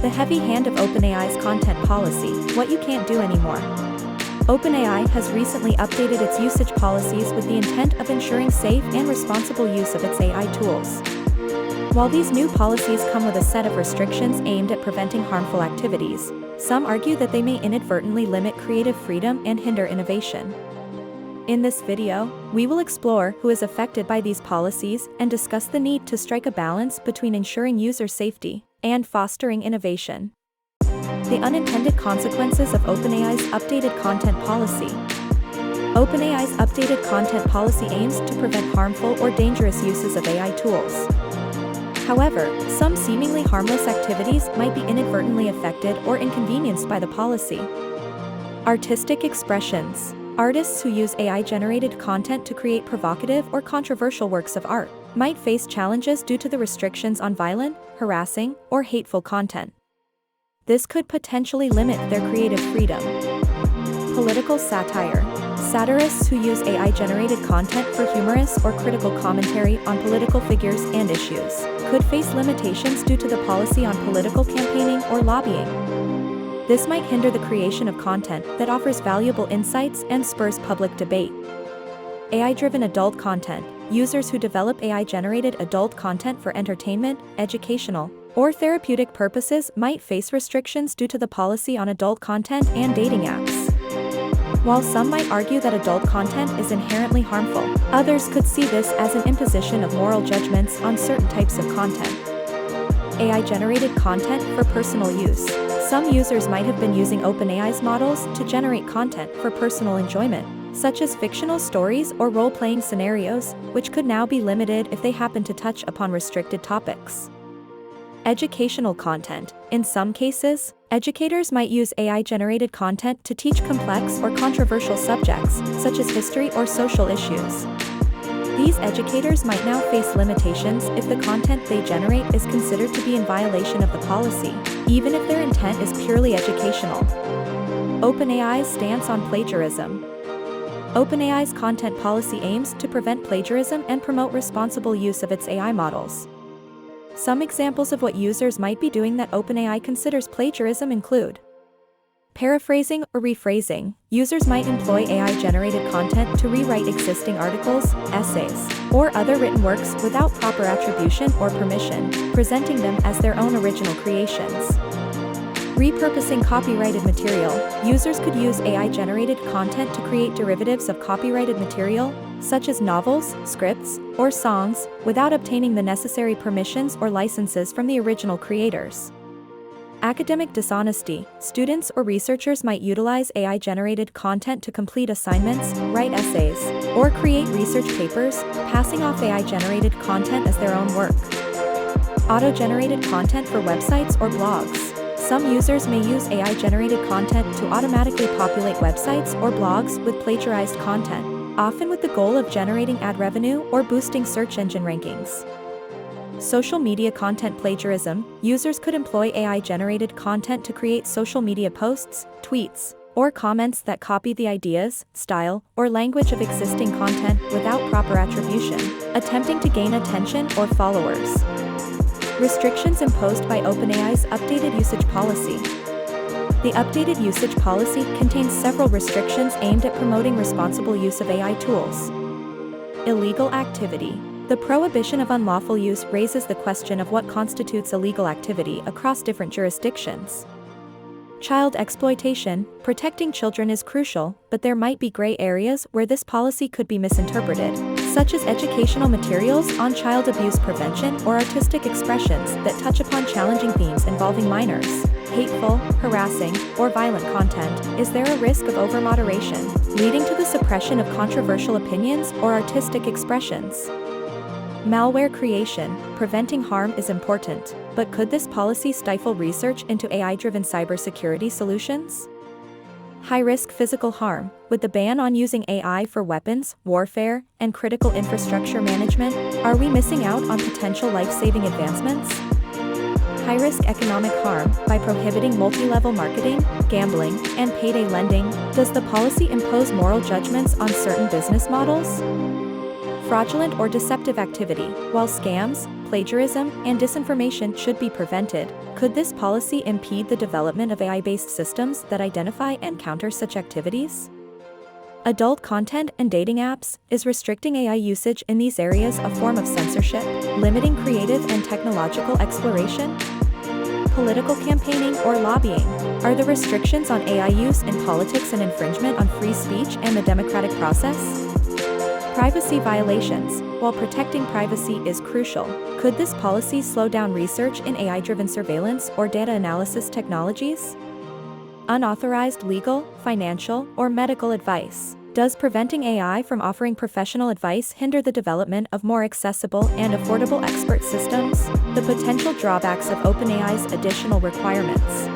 The heavy hand of OpenAI's content policy, what you can't do anymore. OpenAI has recently updated its usage policies with the intent of ensuring safe and responsible use of its AI tools. While these new policies come with a set of restrictions aimed at preventing harmful activities, some argue that they may inadvertently limit creative freedom and hinder innovation. In this video, we will explore who is affected by these policies and discuss the need to strike a balance between ensuring user safety and fostering innovation. The unintended consequences of OpenAI's updated content policy. OpenAI's updated content policy aims to prevent harmful or dangerous uses of AI tools. However, some seemingly harmless activities might be inadvertently affected or inconvenienced by the policy. Artistic expressions. Artists who use AI-generated content to create provocative or controversial works of art might face challenges due to the restrictions on violent, harassing, or hateful content. This could potentially limit their creative freedom. Political satire. Satirists who use AI-generated content for humorous or critical commentary on political figures and issues could face limitations due to the policy on political campaigning or lobbying. This might hinder the creation of content that offers valuable insights and spurs public debate. AI-driven adult content. Users who develop AI-generated adult content for entertainment, educational, or therapeutic purposes might face restrictions due to the policy on adult content and dating apps. While some might argue that adult content is inherently harmful, others could see this as an imposition of moral judgments on certain types of content. AI-generated content for personal use. Some users might have been using OpenAI's models to generate content for personal enjoyment, such as fictional stories or role-playing scenarios, which could now be limited if they happen to touch upon restricted topics. Educational content. In some cases, educators might use AI-generated content to teach complex or controversial subjects, such as history or social issues. These educators might now face limitations if the content they generate is considered to be in violation of the policy, even if their intent is purely educational. OpenAI's stance on plagiarism. OpenAI's content policy aims to prevent plagiarism and promote responsible use of its AI models. Some examples of what users might be doing that OpenAI considers plagiarism include paraphrasing or rephrasing. Users might employ AI-generated content to rewrite existing articles, essays, or other written works without proper attribution or permission, presenting them as their own original creations. Repurposing copyrighted material. Users could use AI-generated content to create derivatives of copyrighted material, such as novels, scripts, or songs, without obtaining the necessary permissions or licenses from the original creators. Academic dishonesty. Students or researchers might utilize AI-generated content to complete assignments, write essays, or create research papers, passing off AI-generated content as their own work. Auto-generated content for websites or blogs. Some users may use AI-generated content to automatically populate websites or blogs with plagiarized content, often with the goal of generating ad revenue or boosting search engine rankings. Social media content plagiarism. Users could employ AI-generated content to create social media posts, tweets, or comments that copy the ideas, style, or language of existing content without proper attribution, attempting to gain attention or followers. Restrictions imposed by OpenAI's updated usage policy. The updated usage policy contains several restrictions aimed at promoting responsible use of AI tools. Illegal activity. The prohibition of unlawful use raises the question of what constitutes illegal activity across different jurisdictions. Child exploitation. Protecting children is crucial, but there might be gray areas where this policy could be misinterpreted, such as educational materials on child abuse prevention or artistic expressions that touch upon challenging themes involving minors. Hateful, harassing, or violent content. Is there a risk of over-moderation, leading to the suppression of controversial opinions or artistic expressions? Malware creation. Preventing harm is important, but could this policy stifle research into AI-driven cybersecurity solutions? High-risk physical harm. With the ban on using AI for weapons, warfare, and critical infrastructure management, are we missing out on potential life-saving advancements? High-risk economic harm. By prohibiting multi-level marketing, gambling, and payday lending, does the policy impose moral judgments on certain business models? Fraudulent or deceptive activity. While scams, plagiarism, and disinformation should be prevented. Could this policy impede the development of AI-based systems that identify and counter such activities? Adult content and dating apps. Is restricting AI usage in these areas a form of censorship, limiting creative and technological exploration? Political campaigning or lobbying. Are the restrictions on AI use in politics an infringement on free speech and the democratic process? Privacy violations. While protecting privacy is crucial, could this policy slow down research in AI-driven surveillance or data analysis technologies? Unauthorized legal, financial, or medical advice. Does preventing AI from offering professional advice hinder the development of more accessible and affordable expert systems? The potential drawbacks of OpenAI's additional requirements.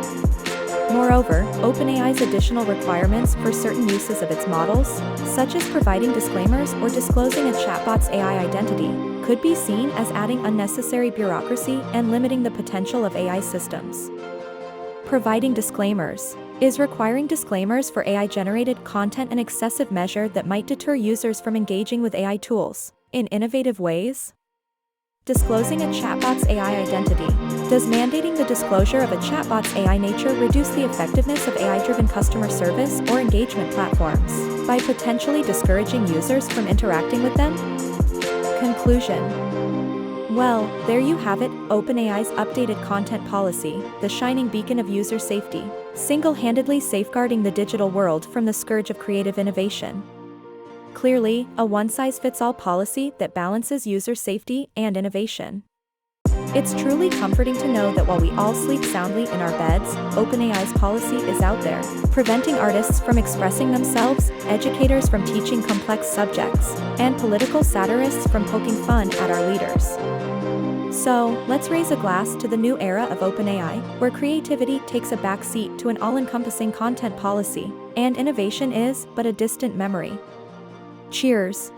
Moreover, OpenAI's additional requirements for certain uses of its models, such as providing disclaimers or disclosing a chatbot's AI identity, could be seen as adding unnecessary bureaucracy and limiting the potential of AI systems. Providing disclaimers. Is requiring disclaimers for AI-generated content an excessive measure that might deter users from engaging with AI tools in innovative ways? Disclosing a chatbot's AI identity. Does mandating the disclosure of a chatbot's AI nature reduce the effectiveness of AI-driven customer service or engagement platforms by potentially discouraging users from interacting with them? Conclusion. Well, there you have it, OpenAI's updated content policy, the shining beacon of user safety, single-handedly safeguarding the digital world from the scourge of creative innovation. Clearly, a one-size-fits-all policy that balances user safety and innovation. It's truly comforting to know that while we all sleep soundly in our beds, OpenAI's policy is out there, preventing artists from expressing themselves, educators from teaching complex subjects, and political satirists from poking fun at our leaders. So, let's raise a glass to the new era of OpenAI, where creativity takes a back seat to an all-encompassing content policy, and innovation is but a distant memory. Cheers!